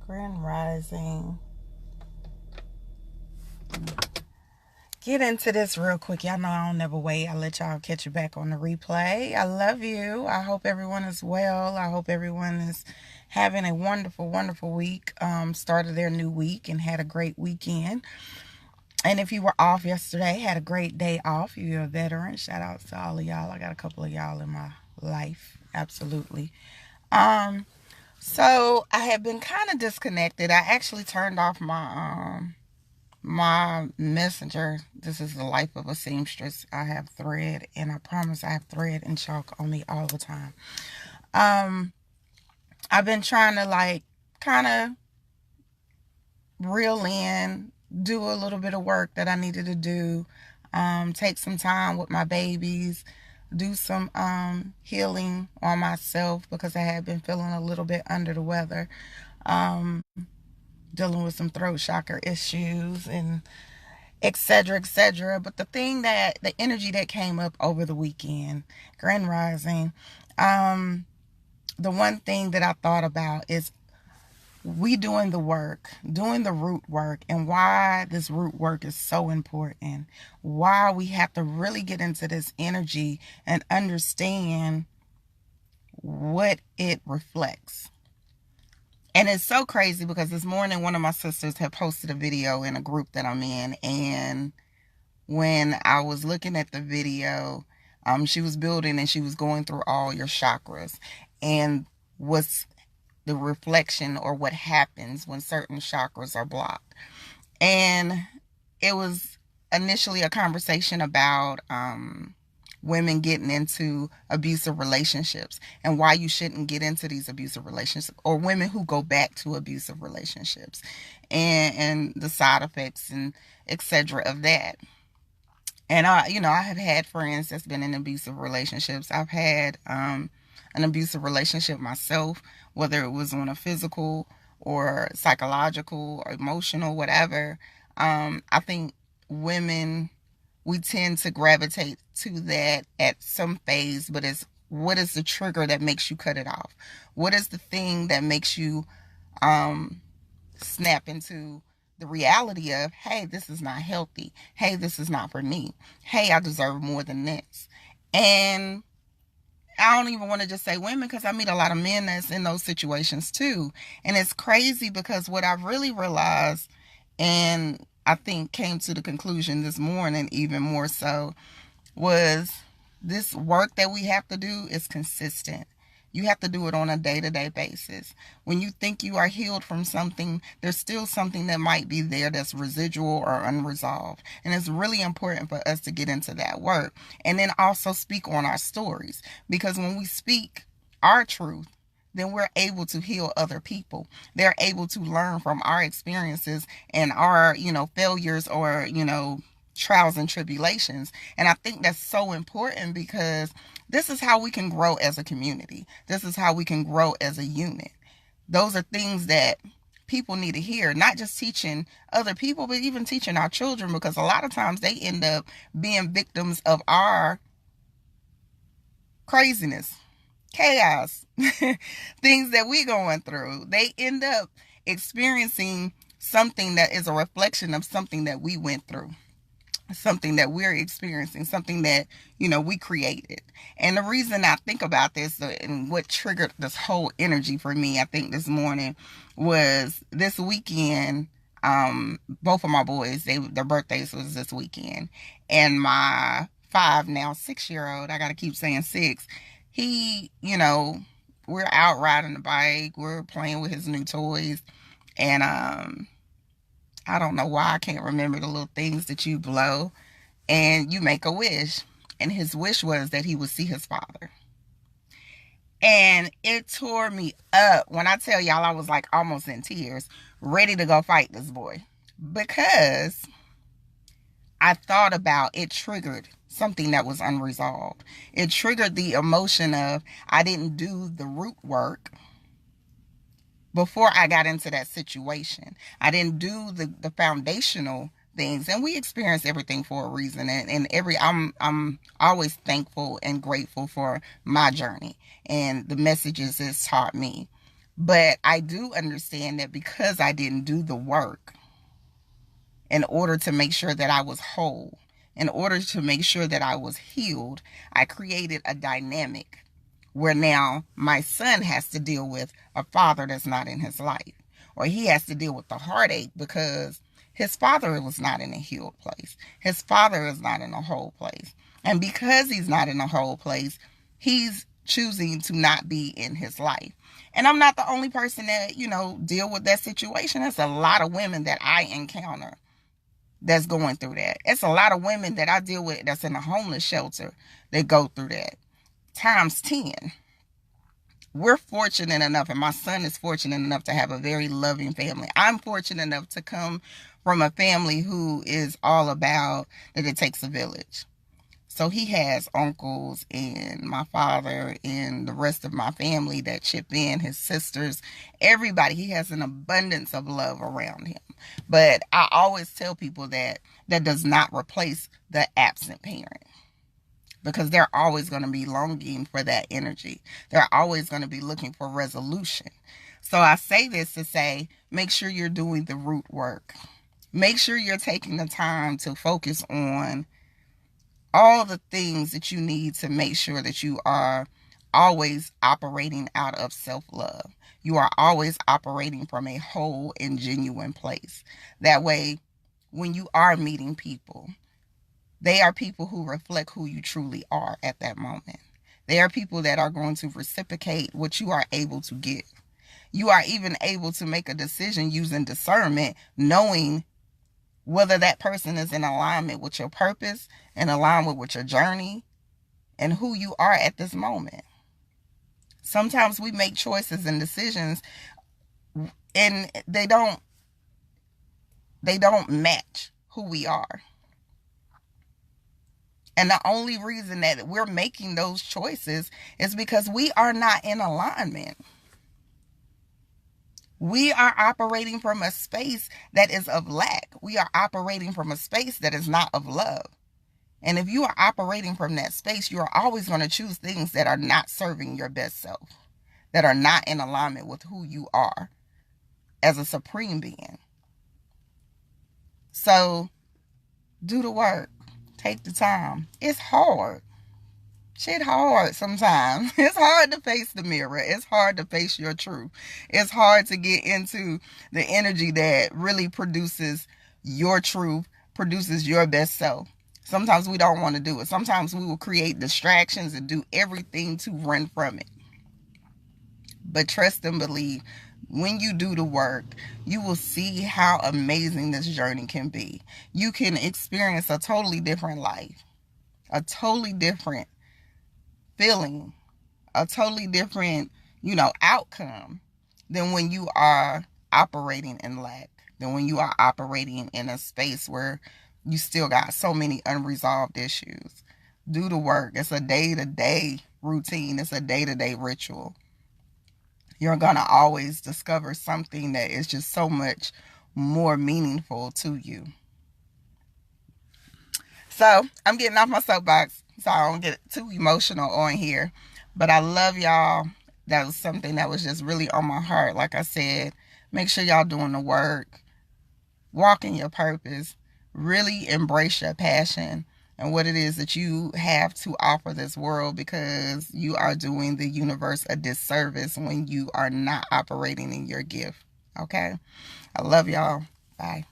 Grand Rising. Get into this real quick. Y'all know I don't never wait. I let y'all catch you back on the replay. I love you. I hope everyone is well. I hope everyone is having a wonderful, wonderful week. Started their new week and had a great weekend. And if you were off yesterday, had a great day off. If you're a veteran, shout out to all of y'all. I got a couple of y'all in my life. Absolutely. So I have been kind of disconnected. I actually turned off my messenger. This is the life of a seamstress. I have thread, and I promise I have thread and chalk on me all the time. I've been trying to kind of reel in, do a little bit of work that I needed to do, take some time with my babies, do some healing on myself because I had been feeling a little bit under the weather, dealing with some throat chakra issues and etc., etc. But the energy that came up over the weekend, Grand Rising, the one thing that I thought about is we doing the work, doing the root work, and why this root work is so important. Why we have to really get into this energy and understand what it reflects. And it's so crazy because this morning one of my sisters had posted a video in a group that I'm in, and when I was looking at the video, she was building and she was going through all your chakras and what's the reflection or what happens when certain chakras are blocked. And it was initially a conversation about women getting into abusive relationships and why you shouldn't get into these abusive relationships, or women who go back to abusive relationships and the side effects and etc. of that. And I have had friends that's been in abusive relationships. I've had an abusive relationship myself, whether it was on a physical or psychological or emotional, whatever. I think women, we tend to gravitate to that at some phase, but what is the trigger that makes you cut it off? What is the thing that makes you snap into the reality of, hey, this is not healthy. Hey, this is not for me. Hey, I deserve more than this. And I don't even want to just say women because I meet a lot of men that's in those situations too. And it's crazy because what I've really realized, and I think came to the conclusion this morning even more so, was this work that we have to do is consistent. You have to do it on a day-to-day basis. When you think you are healed from something, there's still something that might be there that's residual or unresolved. And it's really important for us to get into that work. And then also speak on our stories. Because when we speak our truth, then we're able to heal other people. They're able to learn from our experiences and our, failures or, trials and tribulations. And I think that's so important because this is how we can grow as a community. This is how we can grow as a unit. Those are things that people need to hear, not just teaching other people, but even teaching our children, because a lot of times they end up being victims of our craziness, chaos, things that we're going through. They end up experiencing something that is a reflection of something that we went through, something that we're experiencing, something that, we created. And the reason I think about this and what triggered this whole energy for me, I think this morning, was this weekend. Both of my boys, their birthdays was this weekend. And my 5, now 6-year-old, I got to keep saying 6, he, we're out riding the bike, we're playing with his new toys. And, I don't know why I can't remember the little things that you blow and you make a wish. And his wish was that he would see his father. And it tore me up. When I tell y'all, I was like almost in tears, ready to go fight this boy. Because I thought about it, triggered something that was unresolved. It triggered the emotion of I didn't do the root work before I got into that situation. I didn't do the foundational things, and we experience everything for a reason. And I'm always thankful and grateful for my journey and the messages it's taught me. But I do understand that because I didn't do the work in order to make sure that I was whole, in order to make sure that I was healed, I created a dynamic where now my son has to deal with a father that's not in his life, or he has to deal with the heartache because his father was not in a healed place. His father is not in a whole place. And because he's not in a whole place, he's choosing to not be in his life. And I'm not the only person that, deal with that situation. There's a lot of women that I encounter that's going through that. It's a lot of women that I deal with that's in a homeless shelter that go through that. Times 10. We're fortunate enough, and my son is fortunate enough to have a very loving family. I'm fortunate enough to come from a family who is all about that it takes a village. So he has uncles and my father and the rest of my family that chip in, his sisters, everybody. He has an abundance of love around him. But I always tell people that does not replace the absent parent, because they're always going to be longing for that energy. They're always going to be looking for resolution. So I say this to say, make sure you're doing the root work. Make sure you're taking the time to focus on all the things that you need to make sure that you are always operating out of self-love. You are always operating from a whole and genuine place. That way, when you are meeting people, they are people who reflect who you truly are at that moment. They are people that are going to reciprocate what you are able to give. You are even able to make a decision using discernment, knowing whether that person is in alignment with your purpose, in alignment with your journey, and who you are at this moment. Sometimes we make choices and decisions and they don't match who we are. And the only reason that we're making those choices is because we are not in alignment. We are operating from a space that is of lack. We are operating from a space that is not of love. And if you are operating from that space, you are always going to choose things that are not serving your best self, that are not in alignment with who you are as a supreme being. So do the work. Take the time. It's hard. Shit hard sometimes. It's hard to face the mirror. It's hard to face your truth. It's hard to get into the energy that really produces your truth, produces your best self. Sometimes we don't want to do it. Sometimes we will create distractions and do everything to run from it. But trust and believe, when you do the work, you will see how amazing this journey can be. You can experience a totally different life, a totally different feeling, a totally different, outcome than when you are operating in lack, than when you are operating in a space where you still got so many unresolved issues. Do the work. It's a day-to-day routine. It's a day-to-day ritual. You're going to always discover something that is just so much more meaningful to you. So I'm getting off my soapbox so I don't get too emotional on here. But I love y'all. That was something that was just really on my heart. Like I said, make sure y'all doing the work. Walk in your purpose. Really embrace your passion and what it is that you have to offer this world, because you are doing the universe a disservice when you are not operating in your gift. Okay? I love y'all. Bye.